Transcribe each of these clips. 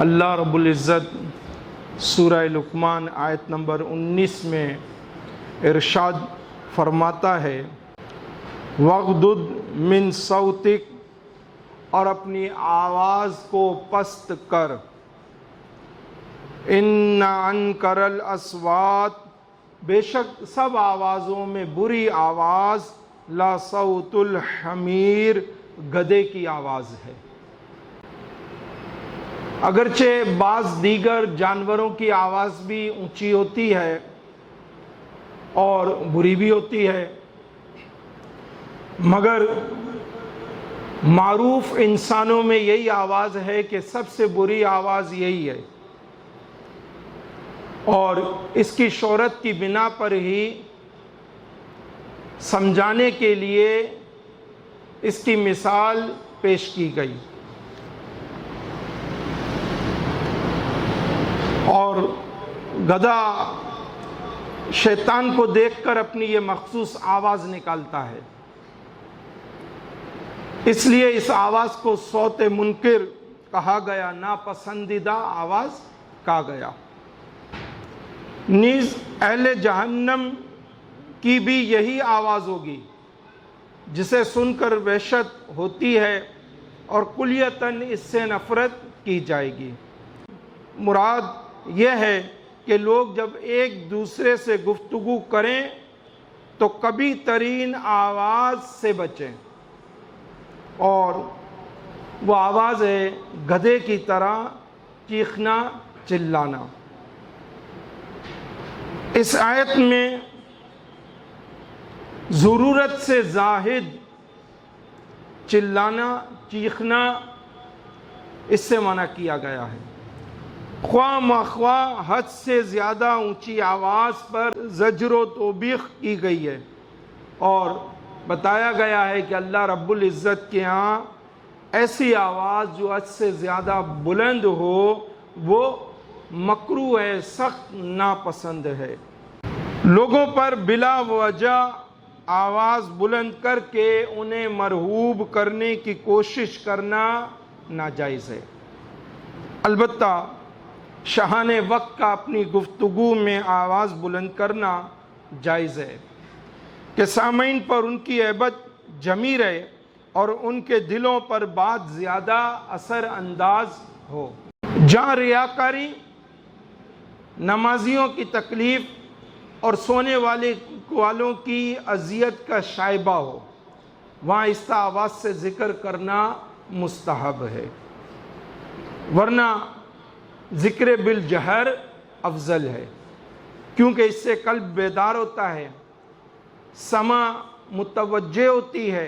اللہ رب العزت سورہ لقمان آیت نمبر 19 میں ارشاد فرماتا ہے وَغْضُضْ مِن صَوْتِكَ، اور اپنی آواز کو پست کر، اِنَّ أَنْكَرَ الْأَصْوَاتِ، بے شک سب آوازوں میں بری آواز لا صوت الحمیر، گدھے کی آواز ہے۔ اگرچہ بعض دیگر جانوروں کی آواز بھی اونچی ہوتی ہے اور بری بھی ہوتی ہے، مگر معروف انسانوں میں یہی آواز ہے کہ سب سے بری آواز یہی ہے، اور اس کی شہرت کی بنا پر ہی سمجھانے کے لیے اس کی مثال پیش کی گئی۔ اور گدھا شیطان کو دیکھ کر اپنی یہ مخصوص آواز نکالتا ہے، اس لیے اس آواز کو صوت منکر کہا گیا، ناپسندیدہ آواز کہا گیا۔ نیز اہل جہنم کی بھی یہی آواز ہوگی، جسے سن کر وحشت ہوتی ہے اور کلیتاً اس سے نفرت کی جائے گی۔ مراد یہ ہے کہ لوگ جب ایک دوسرے سے گفتگو کریں تو کبھی ترین آواز سے بچیں، اور وہ آواز ہے گدھے کی طرح چیخنا چلانا۔ اس آیت میں ضرورت سے زائد چلانا، چیخنا، اس سے منع کیا گیا ہے۔ خواہ مخواہ حد سے زیادہ اونچی آواز پر زجر و توبیخ کی گئی ہے، اور بتایا گیا ہے کہ اللہ رب العزت کے ہاں ایسی آواز جو حد سے زیادہ بلند ہو وہ مکروہ ہے، سخت ناپسند ہے۔ لوگوں پر بلا وجہ آواز بلند کر کے انہیں مرعوب کرنے کی کوشش کرنا ناجائز ہے۔ البتہ شاہان وقت کا اپنی گفتگو میں آواز بلند کرنا جائز ہے کہ سامعین پر ان کی ہیبت جمی رہے اور ان کے دلوں پر بات زیادہ اثر انداز ہو۔ جہاں ریاکاری، نمازیوں کی تکلیف اور سونے والوں کی اذیت کا شائبہ ہو، وہاں آہستہ آواز سے ذکر کرنا مستحب ہے، ورنہ ذکر بالجہر افضل ہے، کیونکہ اس سے قلب بیدار ہوتا ہے، سمع متوجہ ہوتی ہے،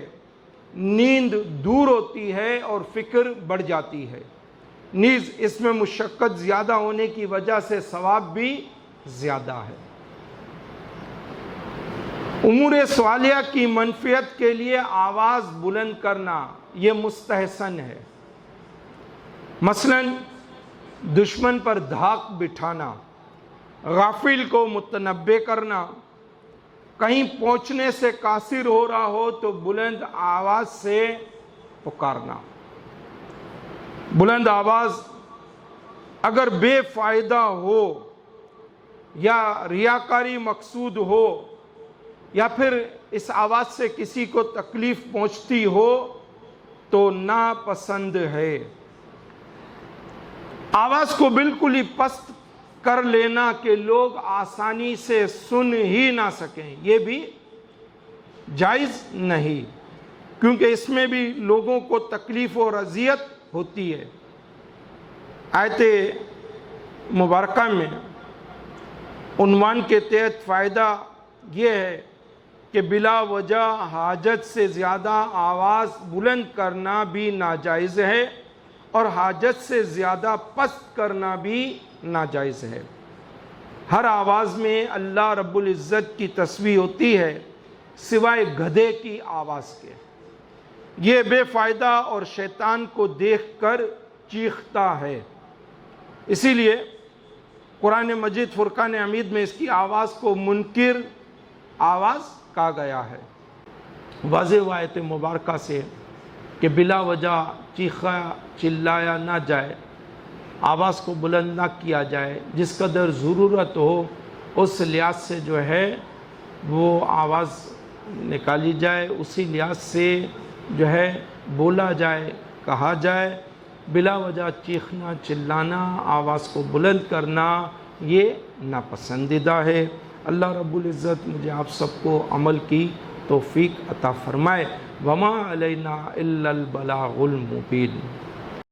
نیند دور ہوتی ہے اور فکر بڑھ جاتی ہے۔ نیز اس میں مشقت زیادہ ہونے کی وجہ سے ثواب بھی زیادہ ہے۔ امور سوالیہ کی منفعت کے لیے آواز بلند کرنا یہ مستحسن ہے، مثلاً دشمن پر دھاک بٹھانا، غافل کو متنبہ کرنا، کہیں پہنچنے سے قاصر ہو رہا ہو تو بلند آواز سے پکارنا۔ بلند آواز اگر بے فائدہ ہو یا ریاکاری مقصود ہو یا پھر اس آواز سے کسی کو تکلیف پہنچتی ہو تو ناپسند ہے۔ آواز کو بالکل ہی پست کر لینا کہ لوگ آسانی سے سن ہی نہ سکیں، یہ بھی جائز نہیں، کیونکہ اس میں بھی لوگوں کو تکلیف اور اذیت ہوتی ہے۔ آیت مبارکہ میں عنوان کے تحت فائدہ یہ ہے کہ بلا وجہ حاجت سے زیادہ آواز بلند کرنا بھی ناجائز ہے اور حاجت سے زیادہ پست کرنا بھی ناجائز ہے۔ ہر آواز میں اللہ رب العزت کی تسبیح ہوتی ہے سوائے گدھے کی آواز کے، یہ بے فائدہ اور شیطان کو دیکھ کر چیختا ہے، اسی لیے قرآن مجید فرقان حمید میں اس کی آواز کو منکر آواز کہا گیا ہے۔ واضح آیت مبارکہ سے کہ بلا وجہ چیخا چلایا نہ جائے، آواز کو بلند نہ کیا جائے، جس قدر ضرورت ہو اس لحاظ سے جو ہے وہ آواز نکالی جائے، اسی لحاظ سے جو ہے بولا جائے، کہا جائے۔ بلا وجہ چیخنا، چلانا، آواز کو بلند کرنا یہ ناپسندیدہ ہے۔ اللہ رب العزت مجھے آپ سب کو عمل کی توفیق عطا فرمائے۔ وما علینا الا البلاغ المبین۔